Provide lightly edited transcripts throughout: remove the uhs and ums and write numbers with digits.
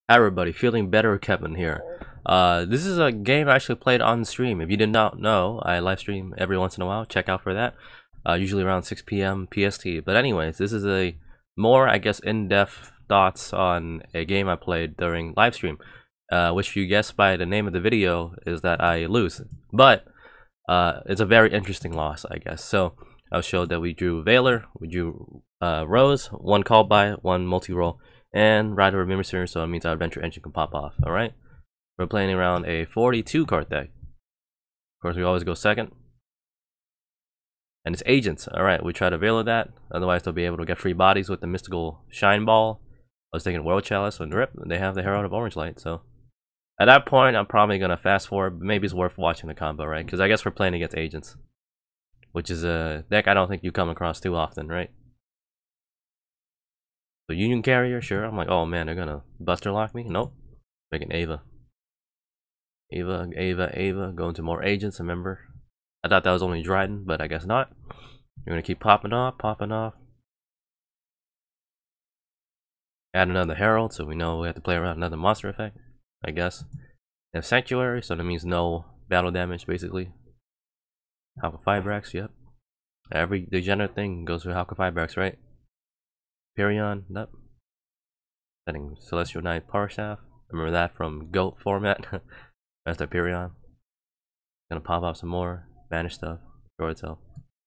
Hi everybody, feeling better Kevin here. This is a game I actually played on stream. If you did not know, I live stream every once in a while. Check out for that. Usually around 6 p.m. PST. But anyways, this is a more, I guess, in-depth thoughts on a game I played during live stream. Which you guessed by the name of the video is that I lose. But it's a very interesting loss, I guess. So I'll show that we drew Valor, we drew Rose, one call by, one multi-roll, and Rider of Mimicer, so it means our Adventure Engine can pop off. Alright? We're playing around a 42 card deck. Of course, we always go second. And it's Agents. Alright, we try to Valor that. Otherwise, they'll be able to get free bodies with the Mystical Shine Ball. I was thinking World Chalice and Rip. They have the Herald of Orange Light, so at that point, I'm probably going to fast forward. But maybe it's worth watching the combo, right? Because I guess we're playing against Agents. Which is a deck I don't think you come across too often, right? The Union Carrier, sure. I'm like, oh man, they're gonna Buster Lock me? Nope. Making Ava. Ava. Going to more Agents, remember? I thought that was only Dryden, but I guess not. You're gonna keep popping off. Add another Herald, so we know we have to play around another monster effect, I guess. They have Sanctuary, so that means no battle damage, basically. Halka Fibrax, yep. Every degenerate thing goes through Halka Fibrax, right? Perion, nope. Setting Celestial Knight Power Staff. Remember that from GOAT format. That's the Perion. Gonna pop off some more. Banish stuff. Destroy itself.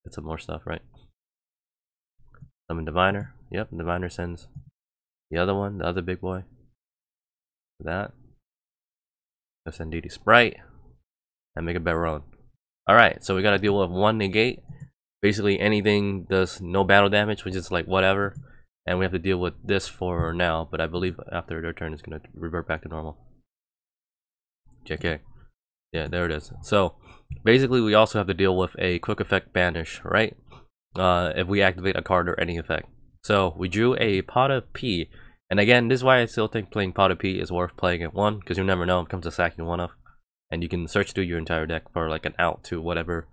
Get some more stuff, right? Summon Diviner. Yep, Diviner sends the other one, the other big boy. That. Let's send DD Sprite. And make a Baron. Alright, so we gotta deal with one negate. Basically anything does no battle damage, which is like whatever. And we have to deal with this for now, but I believe after their turn it's gonna revert back to normal. JK. Yeah, there it is. So basically we also have to deal with a quick effect banish, right? If we activate a card or any effect. So we drew a Pot of P. And again, this is why I still think playing Pot of P is worth playing at one, because you never know, it comes to sacking one of. And you can search through your entire deck for like an out to whatever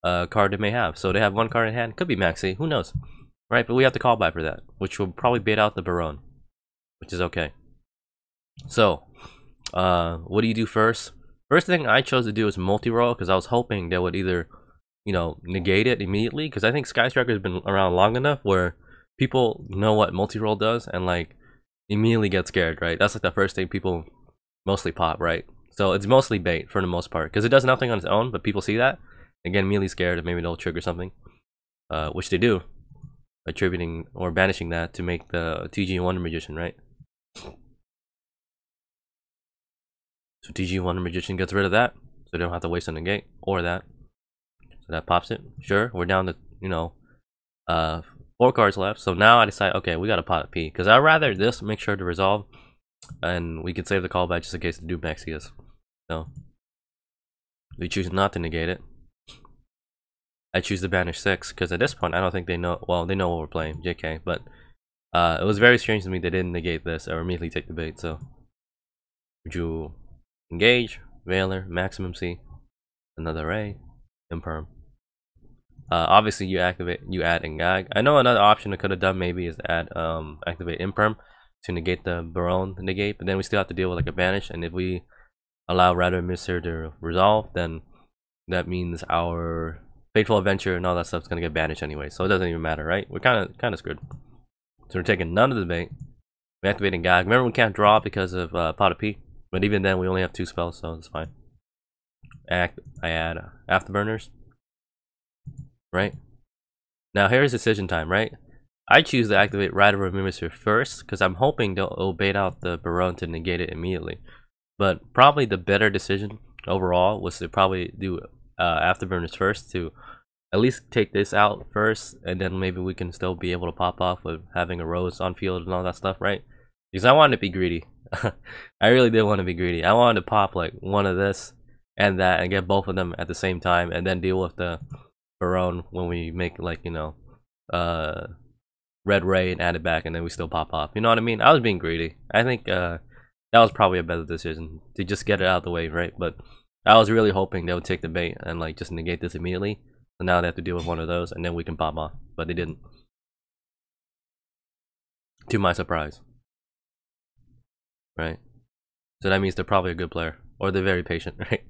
card they may have. So they have one card in hand, could be Maxi, who knows? Right, but we have to call by for that, which will probably bait out the Baron, which is okay. So, what do you do first? First thing I chose to do is multi-roll, because I was hoping they would either, you know, negate it immediately, because I think Sky Striker has been around long enough where people know what multi-roll does and like immediately get scared, right? That's like the first thing people mostly pop, right? So it's mostly bait for the most part, because it does nothing on its own, but people see that and get immediately scared and maybe they'll trigger something, which they do. Attributing or banishing that to make the TG Wonder Magician, right? So TG Wonder Magician gets rid of that, so they don't have to waste a negate or that. So that pops it. Sure, we're down to, you know, 4 cards left. So now I decide, okay, we got a Pot of P, because I'd rather this make sure to resolve, and we can save the callback just in case the do Maxius. So we choose not to negate it. I choose to banish 6 because at this point I don't think they know. Well, they know what we're playing, JK. But it was very strange to me they didn't negate this or immediately take the bait. So would you engage, Valor, Maximum C, another A, Imperm. Obviously you activate, you add Engag. I know another option I could have done maybe is to add activate Imperm to negate the Baron negate, but then we still have to deal with like a banish, and if we allow Rider Mister to resolve, then that means our Fateful Adventure and all that stuff's gonna get banished anyway, so it doesn't even matter, right? We're kind of screwed. So we're taking none of the bait. We're activating Gag. Remember, we can't draw because of Pot of P, but even then we only have 2 spells, so it's fine. I add Afterburners. Right? Now here's decision time, right? I choose to activate Rider of Mimicer first because I'm hoping they'll bait out the Baron to negate it immediately. But probably the better decision overall was to probably do Afterburners first to at least take this out first, and then maybe we can still be able to pop off with having a Rose on field and all that stuff, right? Because I wanted to be greedy. I really did want to be greedy. I wanted to pop like one of this and that and get both of them at the same time, and then deal with the Baron when we make like, you know, Red Ray and add it back, and then we still pop off. You know what I mean? I was being greedy. I think that was probably a better decision to just get it out of the way, right? But I was really hoping they would take the bait and like just negate this immediately. So now they have to deal with one of those, and then we can pop off. But they didn't. To my surprise. Right? So that means they're probably a good player. Or they're very patient, right?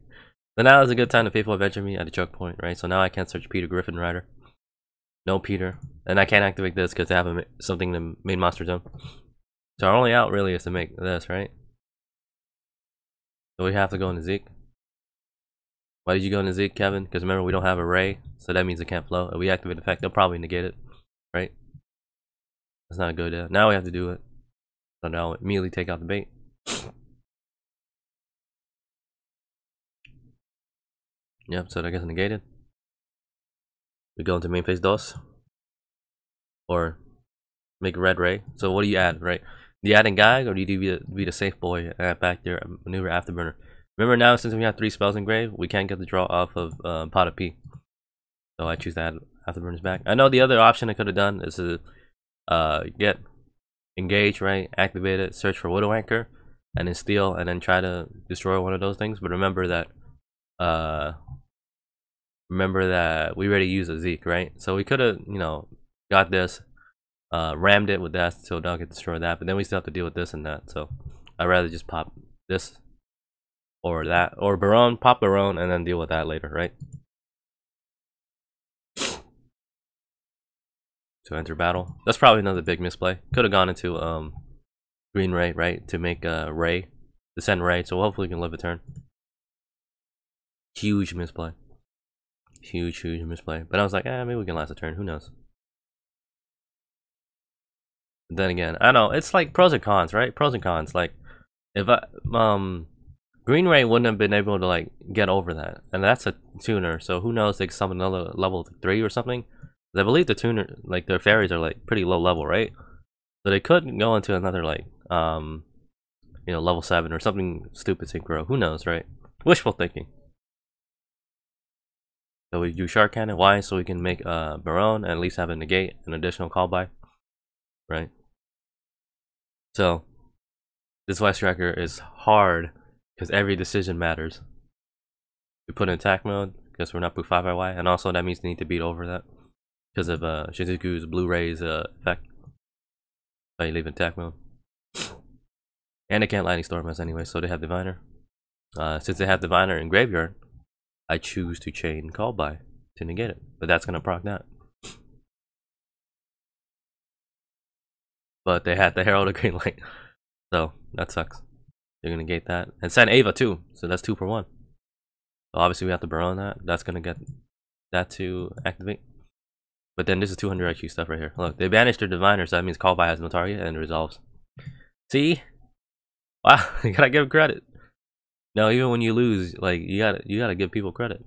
So now is a good time to faithful adventure me at the choke point, right? So now I can't search Peter Griffin Rider. No Peter. And I can't activate this because they have something in the main monster zone. So our only out really is to make this, right? So we have to go into Zeke. Why did you go into Zeke, Kevin? Because remember, we don't have a Ray, so that means it can't flow. If we activate the effect, they'll probably negate it, right? That's not a good idea. Now we have to do it. So now immediately take out the bait. Yep, so that gets negated. We go into main phase DOS. Or make a red Ray. So what do you add, right? Do you add in Gag, or do you be the safe boy and add back there maneuver afterburner? Remember now, since we have 3 spells in grave, we can't get the draw off of Pot of P. So I choose to add afterburners back. I know the other option I could have done is to get engage, right? Activate it, search for Widow Anchor, and then steal, and then try to destroy one of those things. But remember that we already used a Zeke, right? So we could have, you know, got this, rammed it with that so don't get destroyed that, but then we still have to deal with this and that. So I'd rather just pop this or that, or Baron, pop Baron, and then deal with that later, right? To enter battle. That's probably another big misplay. Could have gone into Green Ray, right? To make Ray, to send Ray, so hopefully we can live a turn. Huge misplay. Huge misplay. But I was like, maybe we can last a turn, who knows? But then again, I know, it's like pros and cons, right? Pros and cons. Like, if I, Green Ray wouldn't have been able to like get over that, and that's a tuner, so who knows, they could summon another level 3 or something. I believe the tuner, like their fairies are like pretty low level, right? So they could go into another like you know, level 7 or something stupid synchro. Who knows, right? Wishful thinking. So we do Shark Cannon. Why? So we can make Baron and at least have a negate, an additional call by, right? So this Vice Tracker is hard because every decision matters. We put in attack mode because we're not put 5 by Y, and also that means they need to beat over that because of Shizuku's Blu-ray's effect. So you leave in attack mode. And they can't Lightning Storm us anyway, so they have Diviner. Since they have Diviner in Graveyard, I choose to chain Call By to negate it, but that's gonna proc that. But they had the Herald of Green Light, so that sucks. They're gonna negate that and send Ava too, so that's 2 for 1. So obviously we have to Baron that. That's gonna get that to activate. But then this is 200 IQ stuff right here. Look, they banished their Diviner, so that means Call By has no target and it resolves. See? Wow, you gotta give credit. No, even when you lose, like you gotta give people credit.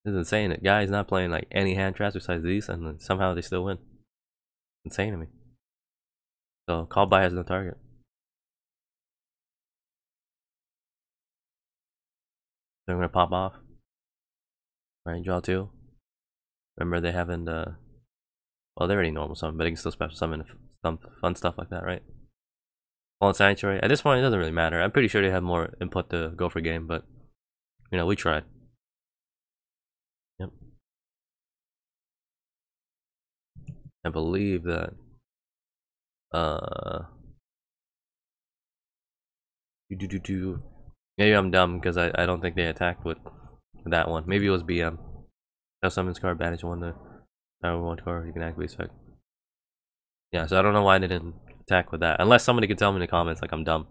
This is insane. That guy's not playing like any hand traps besides these, and then somehow they still win. Insane to me. So Call By has no target. So I'm gonna pop off. Right, draw 2. Remember they haven't well, they're already normal summon, but they can still special summon some fun stuff like that, right? Fallen Sanctuary. At this point, it doesn't really matter. I'm pretty sure they have more input to go for game, but you know, we tried. Yep. I believe that maybe I'm dumb because I don't think they attacked with that one. Maybe it was BM. No summons card, banish 1 to power 1 card, you can activate spec. Yeah, so I don't know why they didn't attack with that. Unless somebody could tell me in the comments like I'm dumb.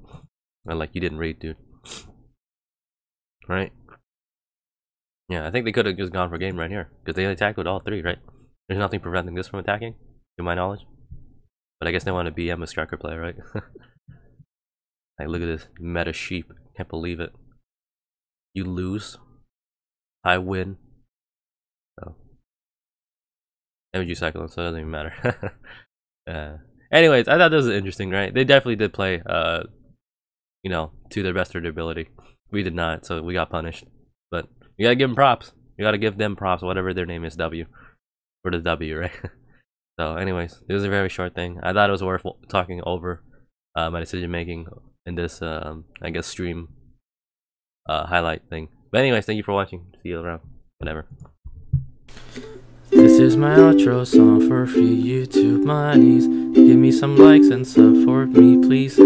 Or like you didn't read, dude. Right? Yeah, I think they could have just gone for game right here. Because they attacked with all 3, right? There's nothing preventing this from attacking, to my knowledge. But I guess they want to BM a striker player, right? Like, look at this meta sheep. Can't believe it. You lose. I win. So. Energy cycle, so it doesn't even matter. Anyways, I thought this was interesting, right? They definitely did play, you know, to the best of their ability. We did not, so we got punished. But you gotta give them props. You gotta give them props, whatever their name is, W. For the W, right? So, anyways, this is a very short thing. I thought it was worth talking over my decision making in this, I guess, stream highlight thing. But anyways, thank you for watching. See you around. Whatever. This is my outro song for free YouTube monies. Give me some likes and support me, please.